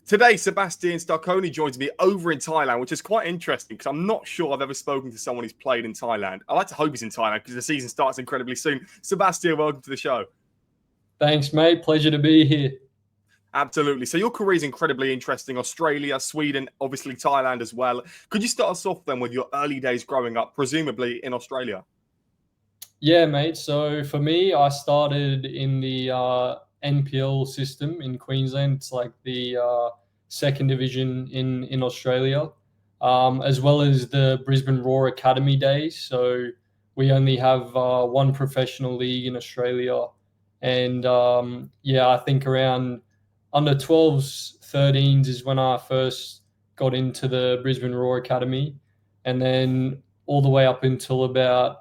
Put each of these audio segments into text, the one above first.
Today, Sebastian Scaroni joins me over in Thailand, which is quite interesting because I'm not sure I've ever spoken to someone who's played in Thailand. I like to hope he's in Thailand because the season starts incredibly soon. Sebastian, welcome to the show. Thanks, mate. Pleasure to be here. Absolutely. So your career is incredibly interesting. Australia, Sweden, obviously Thailand as well. Could you start us off then with your early days growing up, presumably in Australia? Yeah, mate. So for me, I started in the NPL system in Queensland. It's like the second division in Australia, as well as the Brisbane Roar Academy days. So we only have one professional league in Australia, and yeah, I think around under 12s, 13s is when I first got into the Brisbane Roar Academy, and then all the way up until about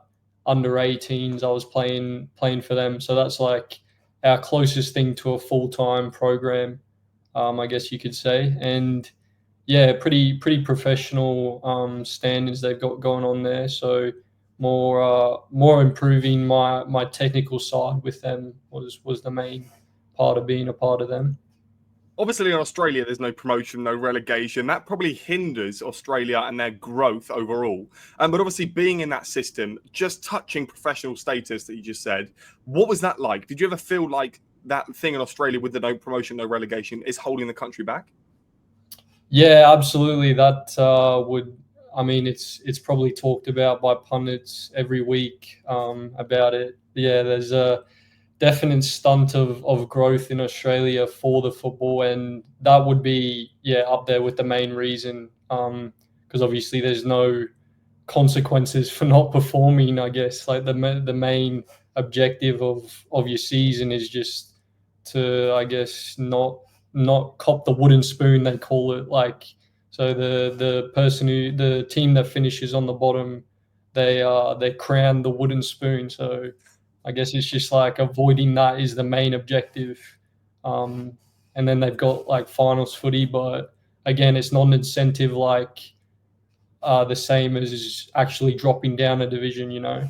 under 18s I was playing for them. So that's like our closest thing to a full-time program, I guess you could say. And yeah, pretty professional standards they've got going on there. So more improving my technical side with them was the main part of being a part of them. Obviously, in Australia, there's no promotion, no relegation. That probably hinders Australia and their growth overall. But obviously, being in that system, just touching professional status that you just said, what was that like? Did you ever feel like that thing in Australia with the no promotion, no relegation is holding the country back? Yeah, absolutely. That would. I mean, it's probably talked about by pundits every week about it. Yeah, there's a definite stunt of growth in Australia for the football, and that would be up there with the main reason. Because obviously there's no consequences for not performing. I guess like the main objective of your season is just to, I guess, not cop the wooden spoon, they call it. Like, so the team that finishes on the bottom, they crown the wooden spoon. So I guess it's just like avoiding that is the main objective. Um, and then they've got like finals footy, but again, it's not an incentive like the same as actually dropping down a division, you know.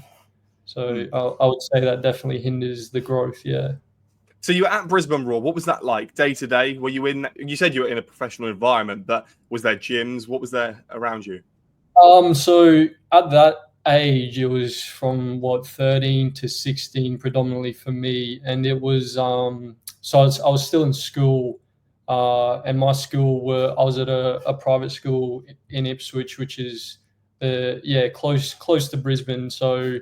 So I would say that definitely hinders the growth. Yeah. So you were at Brisbane Roar. What was that like day to day? Were you in? You said you were in a professional environment, but was there gyms? What was there around you? So at that age, it was from what 13 to 16 predominantly for me, and it was so I was still in school, and my school I was at a private school in Ipswich, which is close to Brisbane. So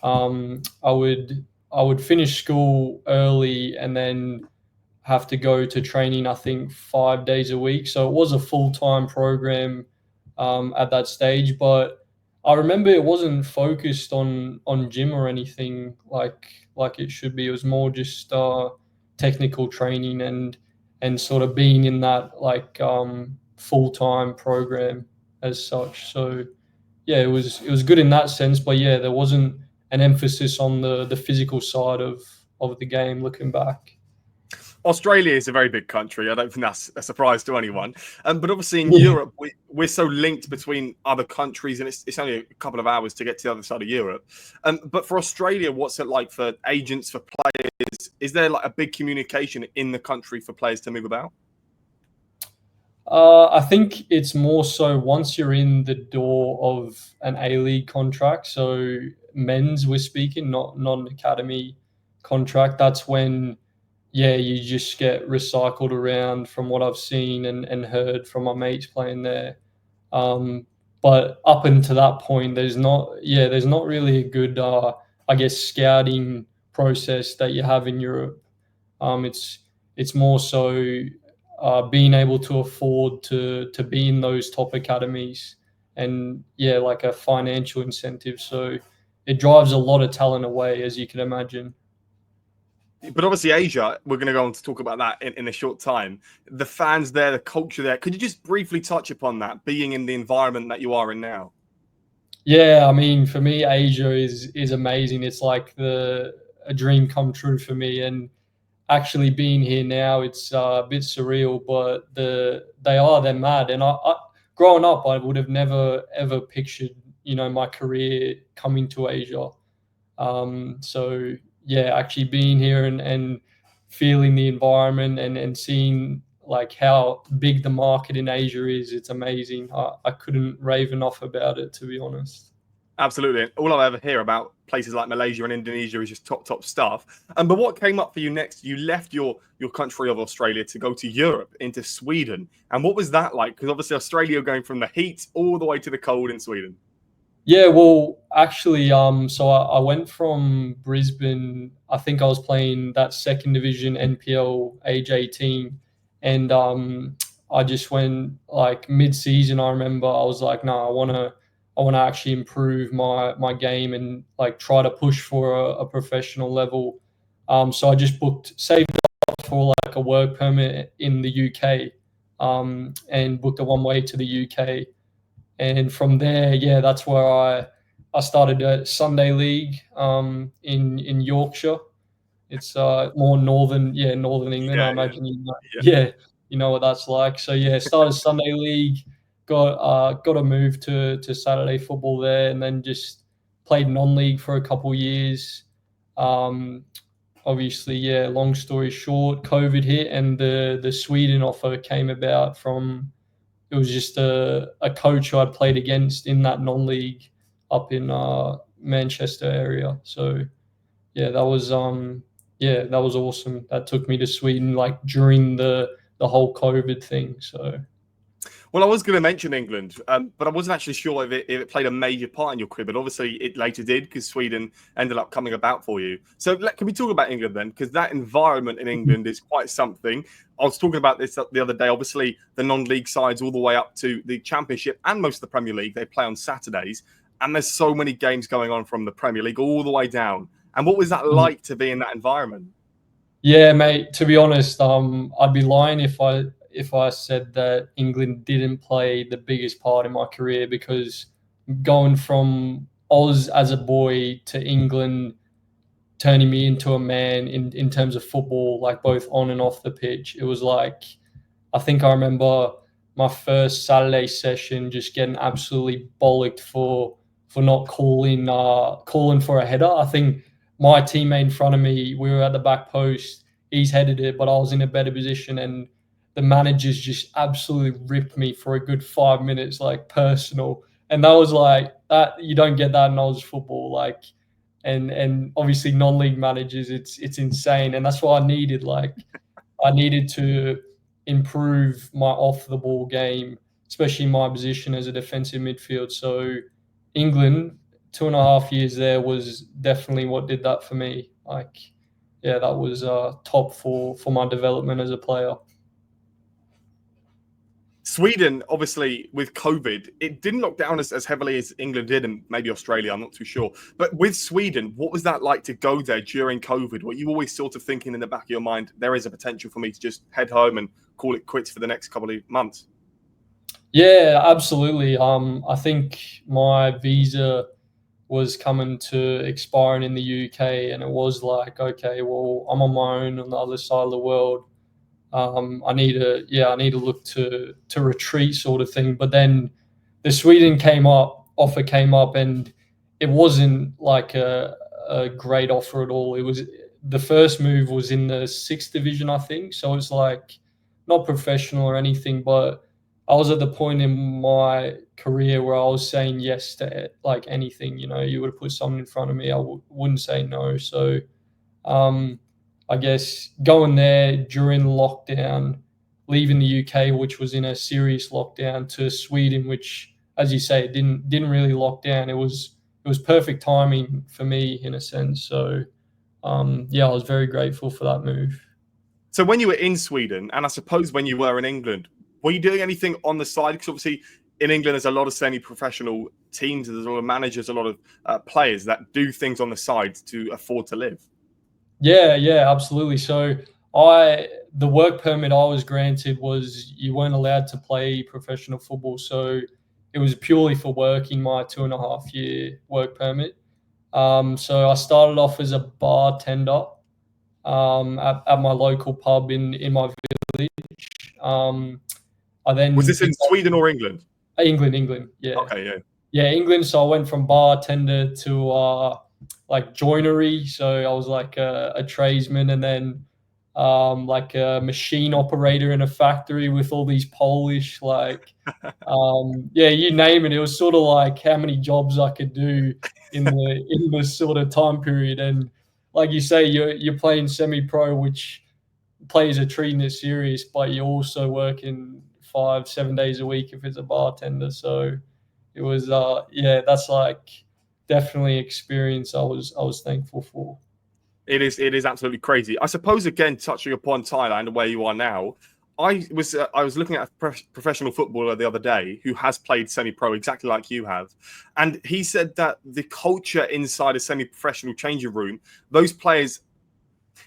I would finish school early and then have to go to training, I think 5 days a week. So it was a full-time program at that stage. But I remember it wasn't focused on gym or anything like it should be. It was more just technical training and sort of being in that like full-time program as such. So yeah, it was good in that sense. But yeah, there wasn't an emphasis on the physical side of the game looking back. Australia is a very big country. I don't think that's a surprise to anyone. But obviously in Europe, we're so linked between other countries, and it's only a couple of hours to get to the other side of Europe. But for Australia, what's it like for agents, for players? Is there like a big communication in the country for players to move about? I think it's more so once you're in the door of an A-League contract, so men's we're speaking, not an academy contract, that's when, yeah, you just get recycled around from what I've seen and heard from my mates playing there. Um, but up until that point, there's not really a good, I guess, scouting process that you have in Europe. It's more so being able to afford to be in those top academies, and yeah, like a financial incentive. So it drives a lot of talent away, as you can imagine. But obviously, Asia, we're going to go on to talk about that in a short time. The fans there, the culture there. Could you just briefly touch upon that, being in the environment that you are in now? Yeah, I mean, for me, Asia is amazing. It's like a dream come true for me, and actually being here now, it's a bit surreal. But they're mad, and I growing up, I would have never ever pictured my career coming to Asia. So yeah, actually being here and feeling the environment and seeing like how big the market in Asia is. It's amazing. I couldn't rave enough about it, to be honest. Absolutely. All I ever hear about places like Malaysia and Indonesia is just top stuff. But what came up for you next? You left your country of Australia to go to Europe, into Sweden. And what was that like? Because obviously Australia going from the heat all the way to the cold in Sweden. Yeah, well, actually, so I went from Brisbane. I think I was playing that second division NPL age 18, and I just went like mid-season. I remember I was like, no, I wanna actually improve my game and like try to push for a professional level. So I just saved up for like a work permit in the UK, and booked a one-way to the UK. And from there, yeah, that's where I started at Sunday League in Yorkshire. It's more northern England. I Yeah, imagine yeah. yeah, you know what that's like. So yeah, started Sunday League, got a move to Saturday football there, and then just played non-league for a couple of years. Um, Obviously, yeah. Long story short, COVID hit, and the Sweden offer came about from. It was just a coach who I'd played against in that non-league up in Manchester area. So yeah, that was awesome. That took me to Sweden like during the whole COVID thing. So Well, I was going to mention England, but I wasn't actually sure if it played a major part in your career. But obviously, it later did because Sweden ended up coming about for you. So, can we talk about England then? Because that environment in England is quite something. I was talking about this the other day. Obviously, the non-league sides all the way up to the Championship and most of the Premier League, they play on Saturdays, and there's so many games going on from the Premier League all the way down. And what was that like to be in that environment? yeah, mate. To be honest, I'd be lying if I said that England didn't play the biggest part in my career, because going from Oz as a boy to England turning me into a man in terms of football, like both on and off the pitch. It was like, I think I remember my first Saturday session just getting absolutely bollocked for not calling for a header. I think my teammate in front of me, we were at the back post, he's headed it, but I was in a better position, and the managers just absolutely ripped me for a good 5 minutes, like personal. And that was like that. You don't get that in Oz football, like, and obviously non-league managers, it's insane, and that's what I needed. Like, I needed to improve my off the ball game, especially my position as a defensive midfield. So England, 2.5 years there was definitely what did that for me. Like, yeah, that was top for my development as a player. Sweden, obviously, with COVID, it didn't lock down as heavily as England did, and maybe Australia, I'm not too sure. But with Sweden, what was that like to go there during COVID? Were you always sort of thinking in the back of your mind, there is a potential for me to just head home and call it quits for the next couple of months? Yeah, absolutely. I think my visa was coming to expiring in the UK, and it was like, okay, well, I'm on my own on the other side of the world. I need to look to retreat, sort of thing. But then the Sweden offer came up, and it wasn't like a great offer at all. It was, the first move was in the sixth division, I think. So it's like not professional or anything, but I was at the point in my career where I was saying yes to like anything. You know, you would have put something in front of me, I wouldn't say no. So um, I guess going there during lockdown, leaving the UK, which was in a serious lockdown, to Sweden, which, as you say, didn't really lock down. It was perfect timing for me in a sense. So yeah, I was very grateful for that move. So when you were in Sweden, and I suppose when you were in England, were you doing anything on the side? Because obviously in England, there's a lot of semi-professional teams, there's a lot of managers, a lot of players that do things on the side to afford to live. Yeah, absolutely. So the work permit I was granted was you weren't allowed to play professional football. So it was purely for working my 2.5 year work permit. So I started off as a bartender at my local pub in my village. I Was then this in picked up Sweden or England? England, yeah. Okay, yeah. Yeah, England. So I went from bartender to like joinery. So I was like a tradesman, and then like a machine operator in a factory with all these Polish, like, yeah, you name it. It was sort of like how many jobs I could do in the sort of time period. And like you say, you're playing semi-pro, which players are treating it serious, but you're also working 5-7 days a week if it's a bartender. So it was, yeah, that's like definitely experience I was thankful for. It is absolutely crazy. I suppose again, touching upon Thailand and where you are now, I was looking at a professional footballer the other day who has played semi-pro exactly like you have, and he said that the culture inside a semi-professional changing room, those players,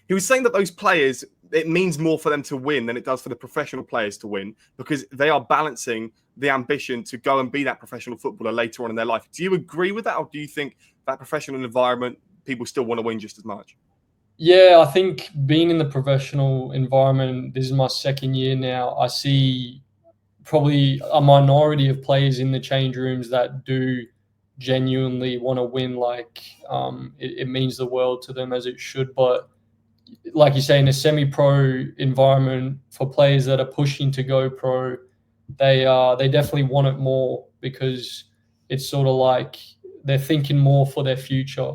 he was saying that those players, it means more for them to win than it does for the professional players to win because they are balancing the ambition to go and be that professional footballer later on in their life. Do you agree with that, or do you think that professional environment people still want to win just as much? Yeah, I think being in the professional environment, this is my second year now. I see probably a minority of players in the change rooms that do genuinely want to win. Like, it means the world to them as it should. But like you say, in a semi-pro environment for players that are pushing to go pro, they definitely want it more because it's sort of like they're thinking more for their future.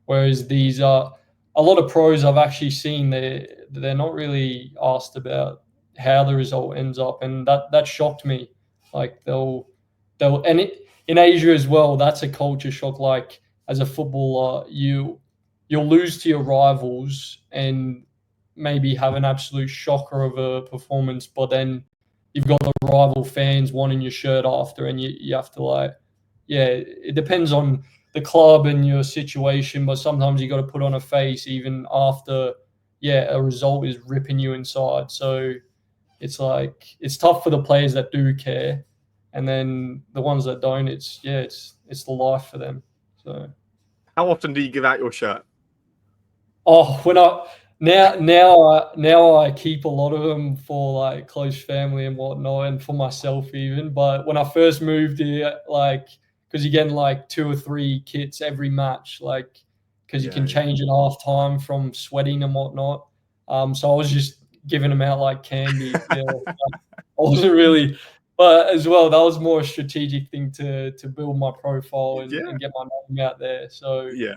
Whereas these are a lot of pros I've actually seen, they're not really asked about how the result ends up, and that shocked me. Like they'll and in Asia as well, that's a culture shock. Like as a footballer, you'll lose to your rivals and maybe have an absolute shocker of a performance, but then you've got the rival fans wanting your shirt after, and you have to like, yeah, it depends on the club and your situation, but sometimes you got to put on a face even after, yeah, a result is ripping you inside. So it's like it's tough for the players that do care, and then the ones that don't, it's the life for them. So. How often do you give out your shirt? Oh, when I now I keep a lot of them for like close family and whatnot, and for myself even. But when I first moved here, like because you're getting like 2 or 3 kits every match, like because you Yeah, can yeah. change at half time from sweating and whatnot. So I was just giving them out like candy. Yeah, I wasn't really, but as well that was more a strategic thing to build my profile Yeah, and get my name out there. So yeah.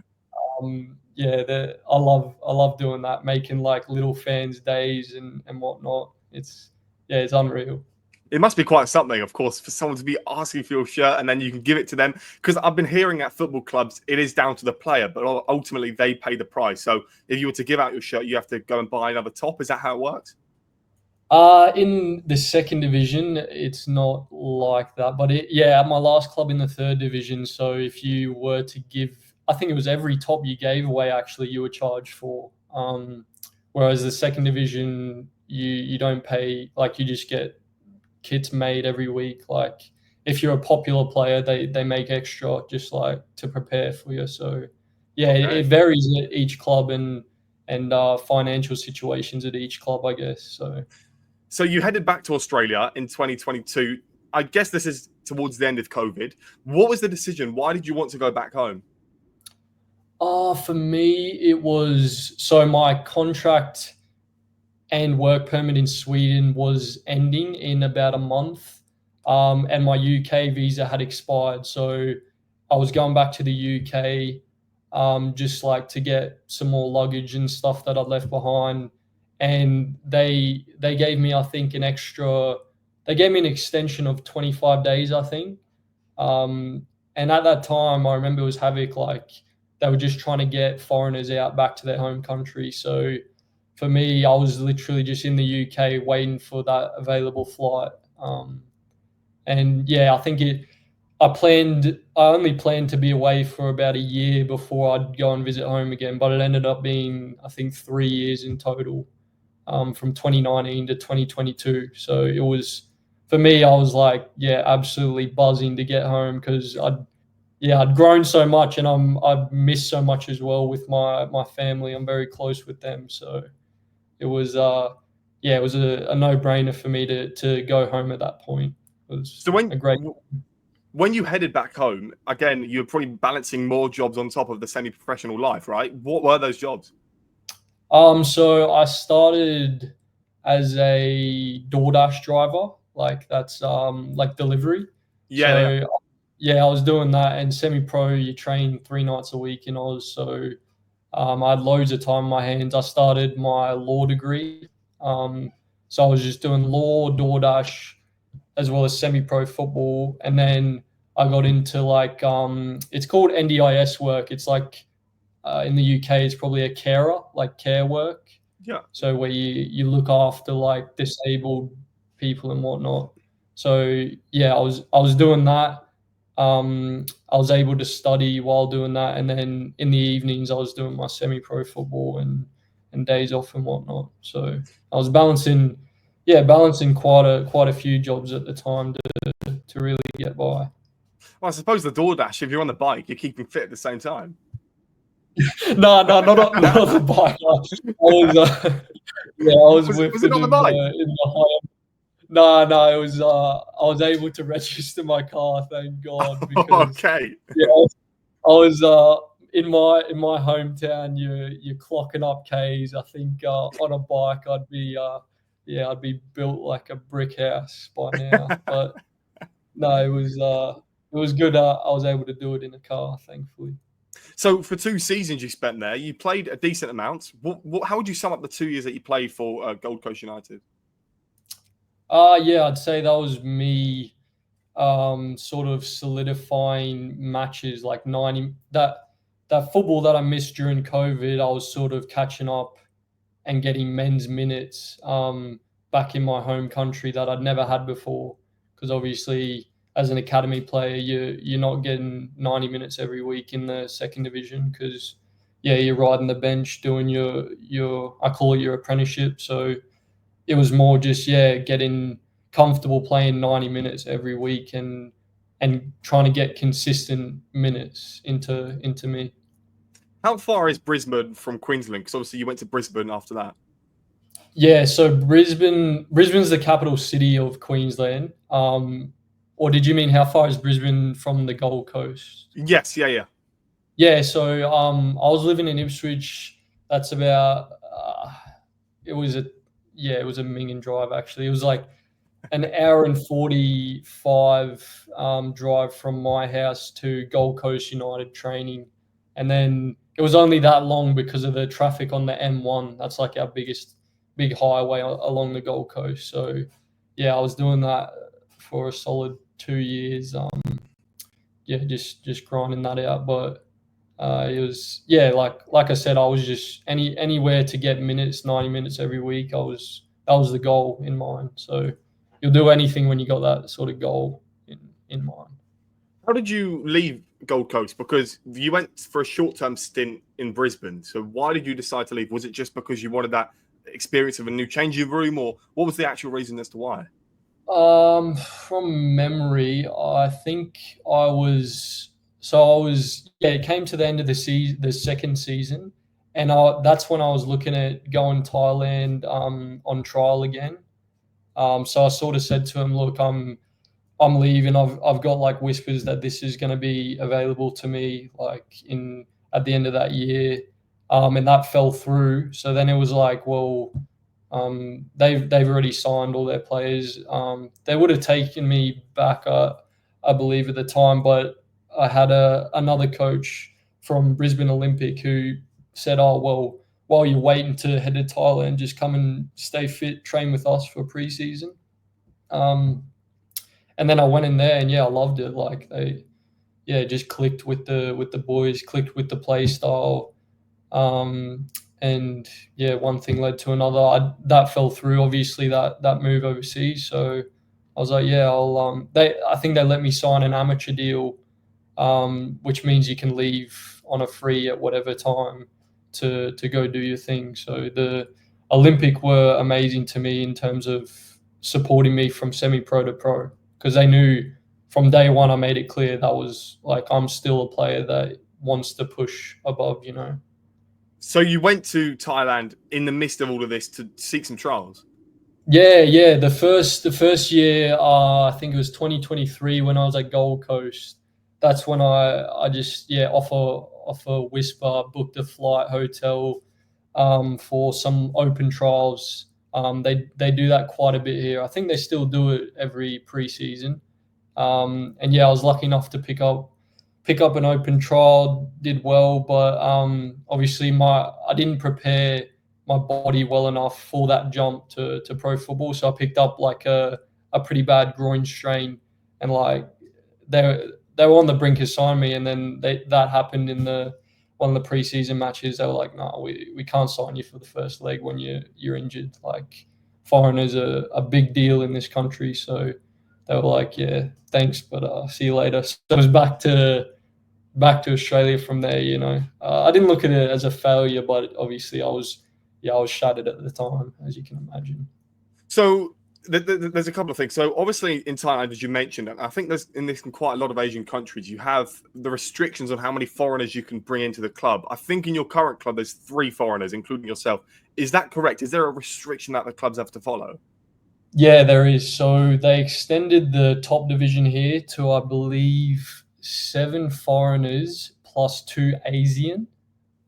yeah, I love doing that, making like little fans days and whatnot. It's unreal. It must be quite something, of course, for someone to be asking for your shirt and then you can give it to them. Because I've been hearing at football clubs, it is down to the player, but ultimately they pay the price. So if you were to give out your shirt, you have to go and buy another top. Is that how it works? In the second division, it's not like that, but yeah, at my last club in the third division. So if you were to give, I think it was every top you gave away, actually, you were charged for. Whereas the second division, you don't pay, like you just get kits made every week. Like if you're a popular player, they make extra just like to prepare for you. So yeah, it Okay. varies at each club and financial situations at each club, I guess. So. So you headed back to Australia in 2022. I guess this is towards the end of COVID. What was the decision? Why did you want to go back home? For me, it was so my contract and work permit in Sweden was ending in about a month, and my UK visa had expired. So I was going back to the UK, just like to get some more luggage and stuff that I'd left behind. And they gave me, I think, they gave me an extension of 25 days, I think. And at that time, I remember it was havoc. Like they were just trying to get foreigners out back to their home country. So for me, I was literally just in the UK waiting for that available flight. And yeah, I think it. I only planned to be away for about a year before I'd go and visit home again. But it ended up being, I think, 3 years in total, from 2019 to 2022. So it was for me. I was like, yeah, absolutely buzzing to get home because I'd grown so much and I've missed so much as well with my family. I'm very close with them, so it was yeah, it was a no-brainer for me to go home at that point. It was So a great. when you headed back home, again, you were probably balancing more jobs on top of the semi-professional life, right? What were those jobs? So I started as a DoorDash driver, like that's like delivery. Yeah. So yeah, I was doing that, and semi-pro, you train 3 nights a week, and I had loads of time on my hands. I started my law degree, so I was just doing law, DoorDash, as well as semi-pro football, and then I got into like it's called NDIS work. It's like in the UK, it's probably a carer, like care work. Yeah. So where you look after like disabled people and whatnot. So yeah, I was doing that. I was able to study while doing that, and then in the evenings I was doing my semi-pro football and days off and whatnot. So I was balancing quite a few jobs at the time to really get by. Well, I suppose the DoorDash, if you're on the bike, you're keeping fit at the same time. No, not the bike. I was, yeah, I was Was it whipping not the bike? in the high. No, it was. I was able to register my car, thank God, because Okay. yeah, I was in my hometown. You're clocking up K's. I think on a bike, I'd be built like a brick house by now. But no, it was good. I was able to do it in a car, thankfully. So for 2 seasons you spent there, you played a decent amount. How would you sum up the 2 years that you played for Gold Coast United? Yeah, I'd say that was me sort of solidifying matches like 90 that football that I missed during COVID. I was sort of catching up and getting men's minutes back in my home country that I'd never had before, because obviously as an academy player you're not getting 90 minutes every week in the second division, because yeah, you're riding the bench doing your I call it your apprenticeship. So it was more just getting comfortable playing 90 minutes every week and trying to get consistent minutes into me. How far is Brisbane from Queensland? Because obviously you went to Brisbane after that. Yeah, so Brisbane's the capital city of Queensland. Or did you mean how far is Brisbane from the Gold Coast? Yes, yeah. Yeah, so I was living in Ipswich. That's about it was a it was a minging drive actually. It was like an hour and 45 drive from my house to Gold Coast United training. And then it was only that long because of the traffic on the M1. That's like our big highway along the Gold Coast. So yeah, I was doing that for a solid 2 years. Just grinding that out. But it was like I said, I was just anywhere to get minutes, 90 minutes every week. That was the goal in mind. So you'll do anything when you got that sort of goal in mind. How did you leave Gold Coast? Because you went for a short-term stint in Brisbane. So why did you decide to leave? Was it just because you wanted that experience of a new changing room, or what was the actual reason as to why? From memory, I think it came to the end of the second season, and that's when I was looking at going Thailand on trial again. So I sort of said to him, "Look, I'm leaving. I've got like whispers that this is going to be available to me like in at the end of that year," and that fell through. So then it was like, well, they've already signed all their players. They would have taken me back, I believe, at the time, but I had another coach from Brisbane Olympic who said, "Oh well, while you're waiting to head to Thailand, just come and stay fit, train with us for preseason." And then I went in there, and I loved it. Like just clicked with the boys, clicked with the play style. And one thing led to another. That fell through, obviously, that move overseas. So I was like, I'll. I think they let me sign an amateur deal, which means you can leave on a free at whatever time to go do your thing. So the Olympic were amazing to me in terms of supporting me from semi-pro to pro, because they knew from day one I made it clear that was like I'm still a player that wants to push above. So you went to Thailand in the midst of all of this to seek some trials? Yeah. The first year, I think it was 2023 when I was at Gold Coast. That's when I just off a whisper booked a flight, hotel, for some open trials. They do that quite a bit here. I think they still do it every preseason. And yeah, I was lucky enough to pick up an open trial, did well, but obviously I didn't prepare my body well enough for that jump to pro football. So I picked up like a pretty bad groin strain, and like they were on the brink of signing me, and then that happened in one of the preseason matches. They were like, "No, we can't sign you for the first leg when you're injured." Like, foreigners are a big deal in this country, so they were like, "Yeah, thanks, but see you later." So I was back to Australia from there. I didn't look at it as a failure, but obviously I was shattered at the time, as you can imagine. So there's a couple of things. So obviously in Thailand, as you mentioned, and I think in quite a lot of Asian countries, you have the restrictions on how many foreigners you can bring into the club. I think in your current club, there's 3 foreigners, including yourself. Is that correct? Is there a restriction that the clubs have to follow? Yeah, there is. So they extended the top division here to, I believe, 7 foreigners plus 2 Asian,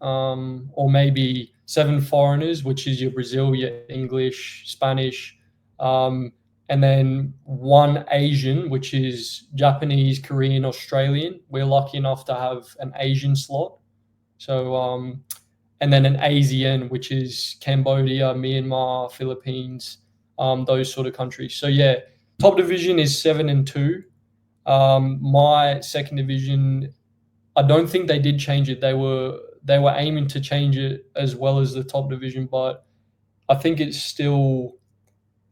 or maybe 7 foreigners, which is your Brazil, your English, Spanish, and then 1 Asian, which is Japanese, Korean, Australian. We're lucky enough to have an Asian slot. So, and then an ASEAN, which is Cambodia, Myanmar, Philippines, those sort of countries. So yeah, top division is 7 and 2. My second division, I don't think they did change it. They were aiming to change it as well as the top division, but I think it's still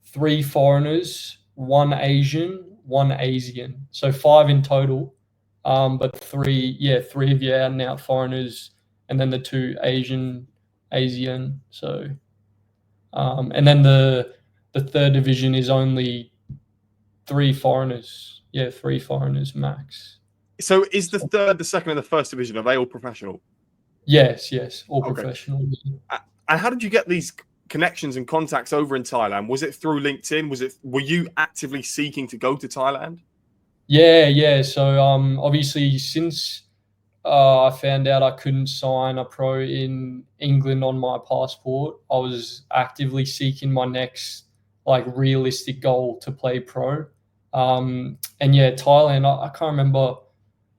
3 foreigners, 1 Asian, 1 ASEAN. So 5 in total. But 3 of your out and out foreigners, and then the 2 ASEAN. So, and then the third division is only 3 foreigners. Yeah, 3 foreigners max. So is the third, the second, and the first division, are they all professional? Yes, all Okay. professional. And how did you get these connections and contacts over in Thailand? Was it through LinkedIn? Were you actively seeking to go to Thailand? Yeah. So obviously since I found out I couldn't sign a pro in England on my passport, I was actively seeking my next like realistic goal to play pro. And yeah, Thailand, I can't remember.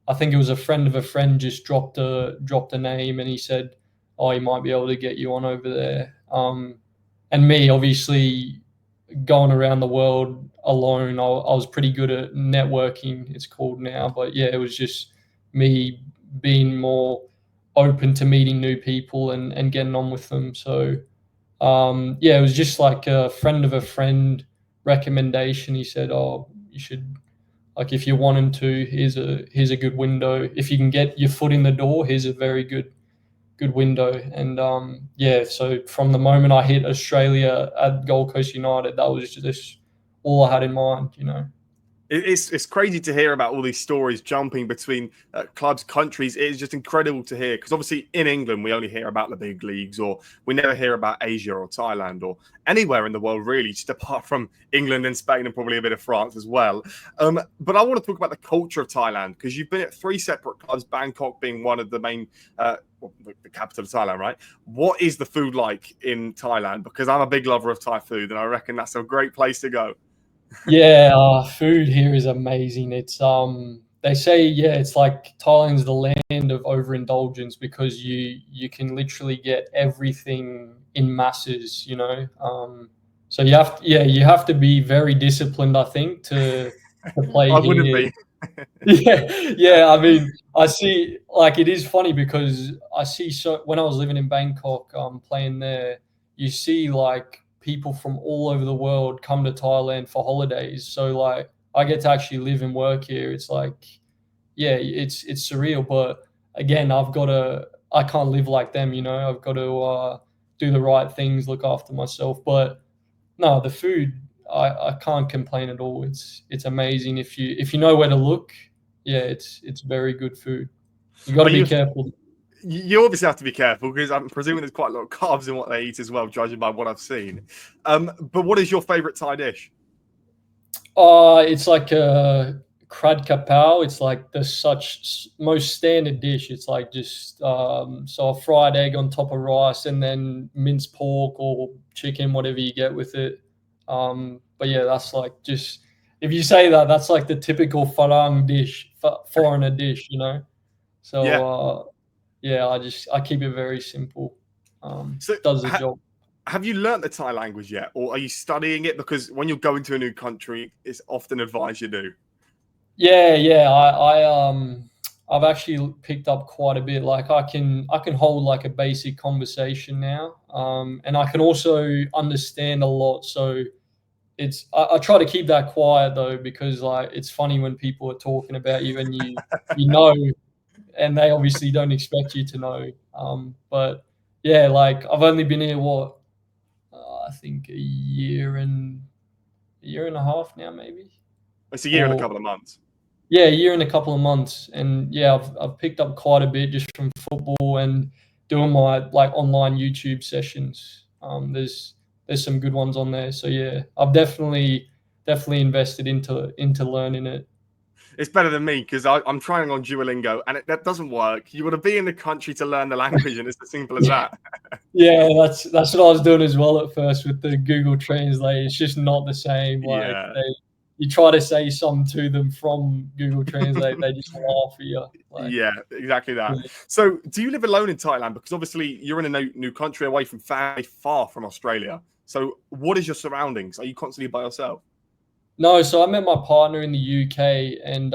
I think it was a friend of a friend just dropped a name, and he said, "Oh, he might be able to get you on over there." And me, obviously, going around the world alone, I was pretty good at networking, it's called now. But yeah, it was just me being more open to meeting new people and getting on with them. So yeah, it was just like a friend of a friend recommendation. He said, "Oh, you should, like, if you're wanting to, here's a good window. If you can get your foot in the door, here's a very good window." And yeah, so from the moment I hit Australia at Gold Coast United, that was just all I had in mind. It's crazy to hear about all these stories jumping between clubs, countries. It's just incredible to hear, because obviously in England we only hear about the big leagues, or we never hear about Asia or Thailand or anywhere in the world really, just apart from England and Spain and probably a bit of France as well. But I want to talk about the culture of Thailand, because you've been at 3 separate clubs, Bangkok being one of the main, the capital of Thailand, right? What is the food like in Thailand? Because I'm a big lover of Thai food, and I reckon that's a great place to go. Yeah, food here is amazing. It's they say, yeah, it's like Thailand's the land of overindulgence, because you can literally get everything in masses. So you have to be very disciplined, I think, to play I wouldn't here. be. Yeah. I mean, I see, like, it is funny because I see, so when I was living in Bangkok, playing there, you see like people from all over the world come to Thailand for holidays. So like, I get to actually live and work here. It's like, yeah, it's surreal. But again, I can't live like them. I've got to do the right things, look after myself. But no, the food, I can't complain at all. It's amazing if you know where to look. Yeah, it's very good food. You got to be careful. You obviously have to be careful, because I'm presuming there's quite a lot of carbs in what they eat as well, judging by what I've seen. But what is your favourite Thai dish? It's like a crad kapau. It's like the most standard dish. It's like just so a fried egg on top of rice, and then minced pork or chicken, whatever you get with it. But yeah, that's like just if you say that, that's like the typical farang dish, foreigner dish, you know. Yeah. So yeah, I keep it very simple. So Does the job. have you learnt the Thai language yet, or are you studying it? Because when you're going to a new country, it's often advised you do. Yeah. I've actually picked up quite a bit. Like I can hold like a basic conversation now, and I can also understand a lot. So I try to keep that quiet though, because like it's funny when people are talking about you and you know, and they obviously don't expect you to know. But yeah, like I've only been here I think a year and a half now, maybe. It's a year and a Or couple of months. yeah, a year and a couple of months, and yeah, I've picked up quite a bit just from football and doing my like online YouTube sessions. There's some good ones on there, so yeah, I've definitely invested into learning it. It's better than me because I'm trying on Duolingo and that doesn't work. You got to be in the country to learn the language, and it's as simple as Yeah, that. yeah, that's what I was doing as well at first with the Google Translate. It's just not the same. Like Yeah. you try to say something to them from Google Translate, they just laugh at you. Like, Yeah, exactly that. yeah. So, do you live alone in Thailand? Because obviously you're in a new country away from family, far from Australia. So, what is your surroundings? Are you constantly by yourself? No, so I met my partner in the UK, and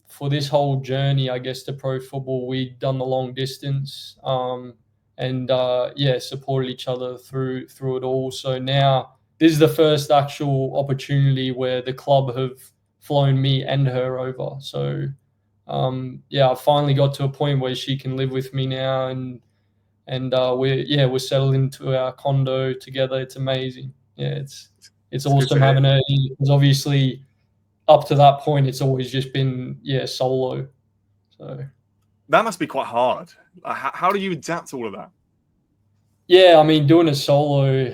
for this whole journey, I guess to pro football, we'd done the long distance, and yeah, supported each other through it all. So now this is the first actual opportunity where the club have flown me and her over. So yeah, I finally got to a point where she can live with me now, and we're settled into our condo together. It's amazing. Yeah, it's It's good to awesome hear. having her. Because obviously, up to that point, it's always just been solo. So That must be quite hard. How do you adapt to all of that? yeah, I mean, doing a solo,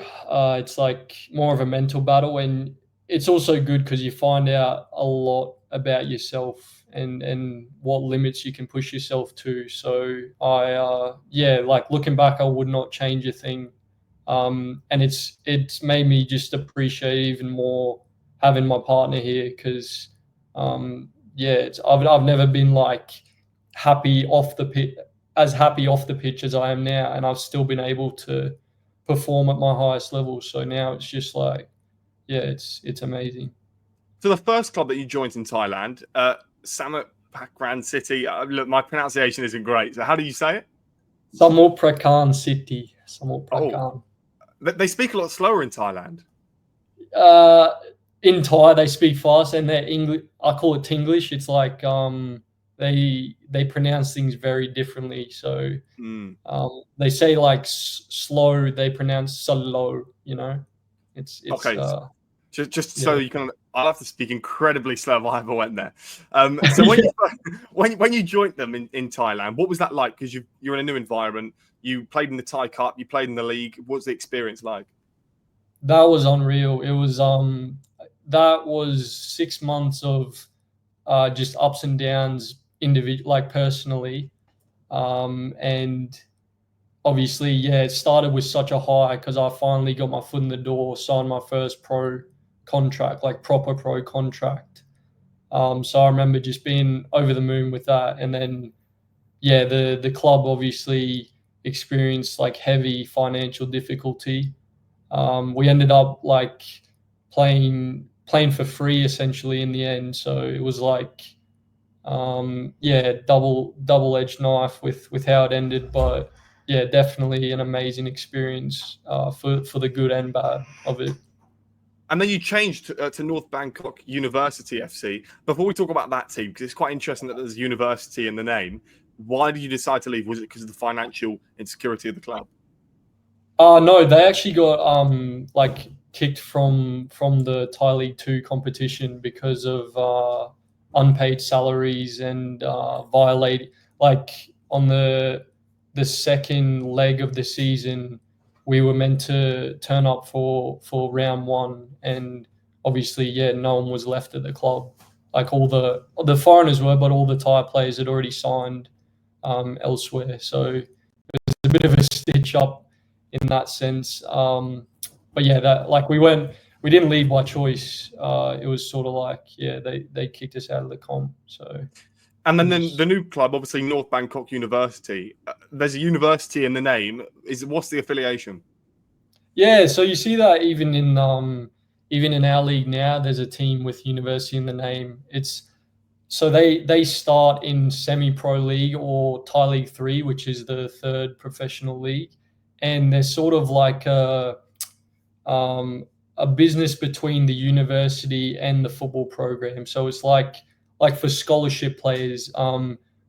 it's like more of a mental battle, and it's also good because you find out a lot about yourself and what limits you can push yourself to. So yeah, like looking back, I would not change a thing. And it's made me just appreciate even more having my partner here because yeah, I've never been like happy off the pitch happy off the pitch as I am now, and I've still been able to perform at my highest level. So now it's just like yeah, it's amazing. So, the first club that you joined in Thailand, Samet Pakran City. Look, my pronunciation isn't great. So, how do you say it? Samut Prakan City, Samut Oh, Prakan. they speak a lot slower in Thailand. Uh, in Thai, they speak fast, and their English. I call it Tinglish. It's like they pronounce things very differently. So Mm. they say like slow. They pronounce slow. You know, it's Okay, just so yeah. you can, I'll have to speak incredibly slow if I ever went there. So when you when you joined them in Thailand, what was that like? Because you're in a new environment. You played in the Thai Cup. You played in the league. What's the experience like? That was unreal. It was that was 6 months of just ups and downs, individual like personally, and obviously, yeah, it started with such a high because I finally got my foot in the door, signed my first pro contract, like proper pro contract. So I remember just being over the moon with that, and then yeah, the club obviously experienced like heavy financial difficulty. We ended up like playing for free essentially in the end, so it was like yeah, double edged knife with how it ended, but yeah, definitely an amazing experience for the good and bad of it. And then you changed to North Bangkok University FC. Before we talk about that team, because it's quite interesting that there's university in the name. Why did you decide to leave? Was it because of the financial insecurity of the club? No, they actually got like kicked from the Thai League 2 competition because of unpaid salaries and violate like on the second leg of the season we were meant to turn up for round one, and obviously yeah, no one was left at the club. like all the foreigners were, but all the Thai players had already signed elsewhere. So it's a bit of a stitch up in that sense. But yeah, that like we didn't leave by choice. It was sort of like, yeah, they kicked us out of the comp. So And then the new club, obviously North Bangkok University. There's a university in the name. What's the affiliation? yeah, so you see that even in our league now, there's a team with university in the name. It's so they start in semi-pro league or Thai League 3, which is the third professional league, and they're sort of like a business between the university and the football program. So it's like for scholarship players,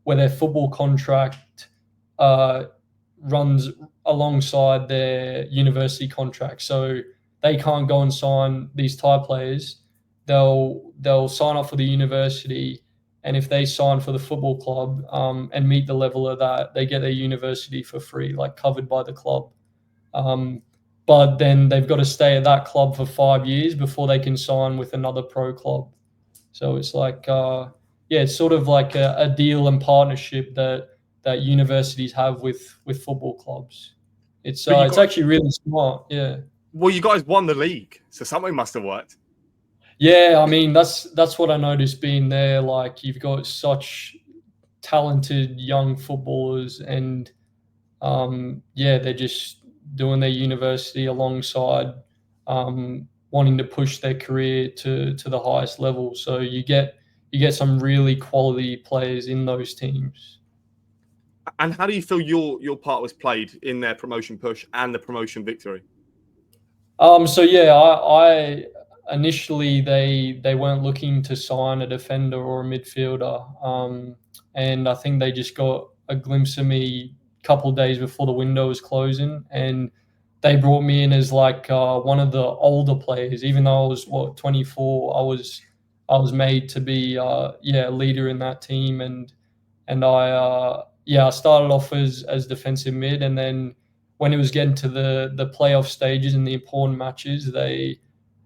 where their football contract runs alongside their university contract. So they can't go and sign these Thai players. They'll sign up for the university, and if they sign for the football club and meet the level of that, they get their university for free, like covered by the club. But then they've got to stay at that club for 5 years before they can sign with another pro club. So it's like, yeah, it's sort of like a deal and partnership that universities have with football clubs. It's actually really smart. Yeah. Well, you guys won the league, so something must have worked. Yeah, I mean that's what I noticed being there. Like you've got such talented young footballers, and yeah, they're just doing their university alongside wanting to push their career to the highest level. So you get some really quality players in those teams. And how do you feel your part was played in their promotion push and the promotion victory? So yeah, I initially they weren't looking to sign a defender or a midfielder, and I think they just got a glimpse of me a couple of days before the window was closing, and they brought me in as like one of the older players. Even though I was 24, I was made to be yeah, a leader in that team, and I started off as defensive mid, and then when it was getting to the playoff stages and the important matches,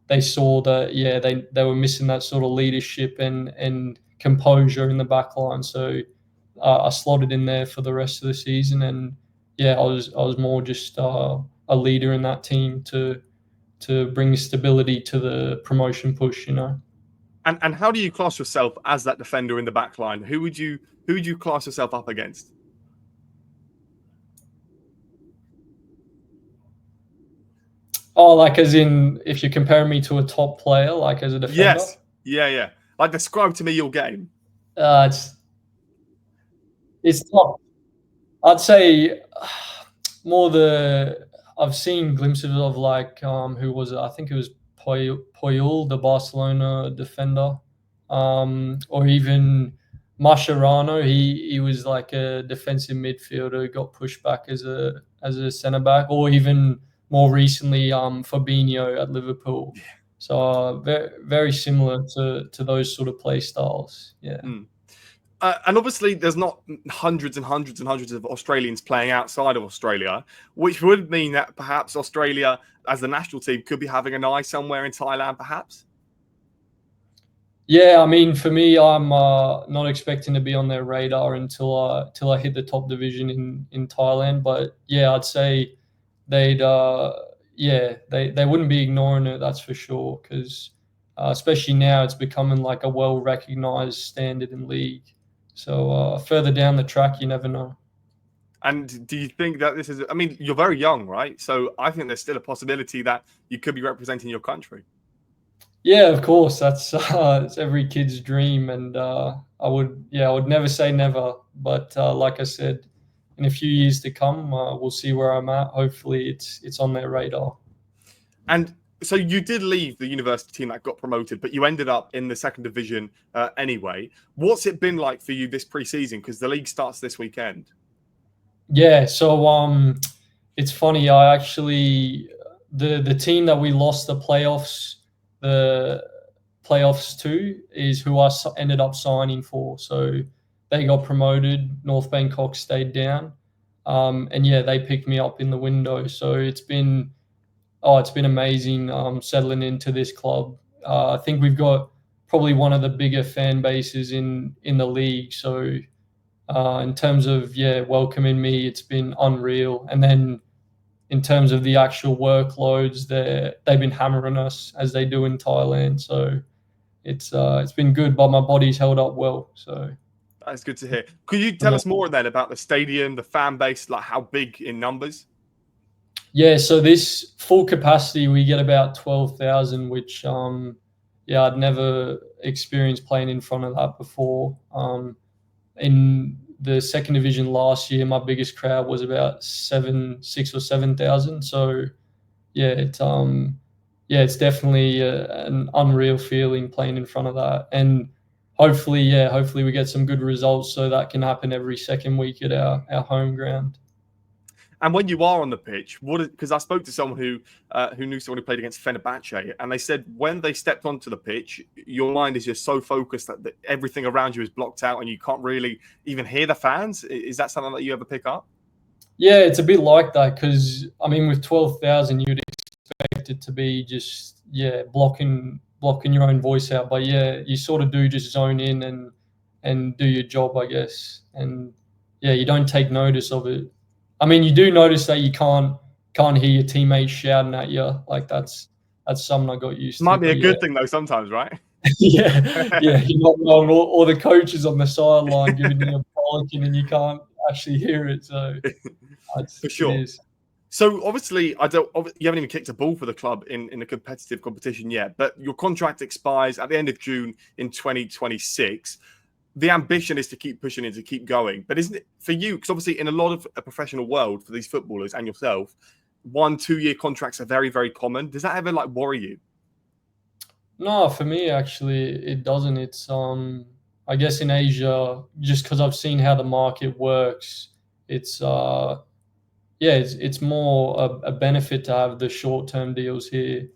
they saw that yeah, they were missing that sort of leadership and composure in the back line. So I slotted in there for the rest of the season, and yeah, I was more just a leader in that team to bring stability to the promotion push, you know. And how do you class yourself as that defender in the back line? Who would you class yourself up against? Oh, like as in if you're comparing me to a top player, like as a defender? Yes. Yeah. Like describe to me your game. It's tough. I'd say more I've seen glimpses of like who was it? I think it was Puyol, the Barcelona defender, or even Mascherano. He was like a defensive midfielder, got pushed back as a centre back, or even more recently Fabinho at Liverpool. So very very similar to those sort of play styles. Yeah. And obviously, there's not hundreds and hundreds and hundreds of Australians playing outside of Australia, which would mean that perhaps Australia, as the national team, could be having an eye somewhere in Thailand, perhaps. Yeah, I mean, for me, I'm not expecting to be on their radar until I hit the top division in Thailand. But yeah, I'd say they'd yeah, they wouldn't be ignoring it. That's for sure. Because especially now, it's becoming like a well recognized standard in league. So further down the track, you never know. And do you think that this is? I mean, you're very young, right? So I think there's still a possibility that you could be representing your country. Yeah, of course. That's it's every kid's dream, and I would never say never. But like I said, in a few years to come, we'll see where I'm at. Hopefully, it's on their radar. And so you did leave the university team that got promoted, but you ended up in the second division anyway. What's it been like for you this pre-season? Because the league starts this weekend. Yeah, so it's funny. I actually the team that we lost the playoffs to is who I ended up signing for. So they got promoted. North Bangkok stayed down, and yeah, they picked me up in the window. So it's been amazing settling into this club. I think we've got probably one of the bigger fan bases in the league. So in terms of welcoming me, it's been unreal. And then in terms of the actual workloads, they've been hammering us as they do in Thailand. So it's been good, but my body's held up well. So that's good to hear. Could you tell us more then about the stadium, the fan base, like how big in numbers? Yeah, so this full capacity, we get about 12,000, which I'd never experienced playing in front of that before. In the second division last year, my biggest crowd was about 6 or 7,000. So it's definitely an unreal feeling playing in front of that. And hopefully we get some good results so that can happen every second week at our home ground. And when you are on the pitch, because I spoke to someone who knew someone who played against Fenerbahce, and they said when they stepped onto the pitch, your mind is just so focused that everything around you is blocked out and you can't really even hear the fans. Is that something that you ever pick up? Yeah, it's a bit like that because, I mean, with 12,000, you'd expect it to be just, blocking your own voice out. But, you sort of do just zone in and do your job, I guess. And, you don't take notice of it. I mean, you do notice that you can't hear your teammates shouting at you. Like, that's something I got used to. Might be a good thing, though, sometimes, right? You're not knowing all the coaches on the sideline giving you a bollocking and you can't actually hear it. So for sure. So obviously, you haven't even kicked a ball for the club in a competitive competition yet, but your contract expires at the end of June in 2026. The ambition is to keep pushing and to keep going. But isn't it for you? Because obviously, in a lot of a professional world, for these footballers and yourself, 1-2 year contracts are very, very common. Does that ever worry you? No, for me, actually, it doesn't. It's I guess in Asia, just because I've seen how the market works, it's it's more a benefit to have the short term deals here,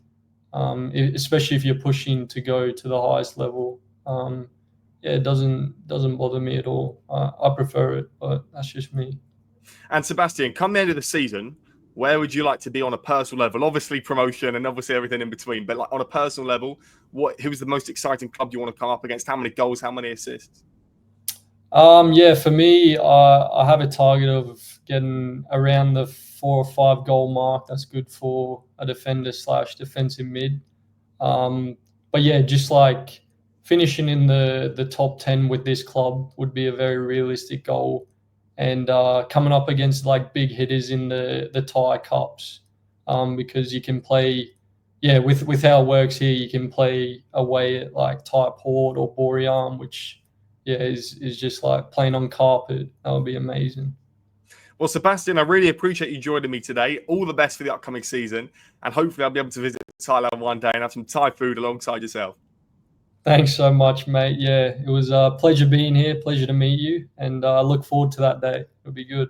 especially if you're pushing to go to the highest level. It doesn't bother me at all. I prefer it, but that's just me. And Sebastian, come the end of the season, where would you like to be on a personal level? Obviously promotion and obviously everything in between, but on a personal level, who's the most exciting club you want to come up against? How many goals? How many assists? For me, I have a target of getting around the 4 or 5 goal mark. That's good for a defender / defensive mid. But just finishing in the top 10 with this club would be a very realistic goal. And coming up against big hitters in the Thai Cups, because you can play, with how it works here, you can play away at Thai Port or Boream, which is just playing on carpet. That would be amazing. Well, Sebastian, I really appreciate you joining me today. All the best for the upcoming season, and hopefully I'll be able to visit Thailand one day and have some Thai food alongside yourself. Thanks so much, mate. Yeah, it was a pleasure being here. Pleasure to meet you, and I look forward to that day. It'll be good.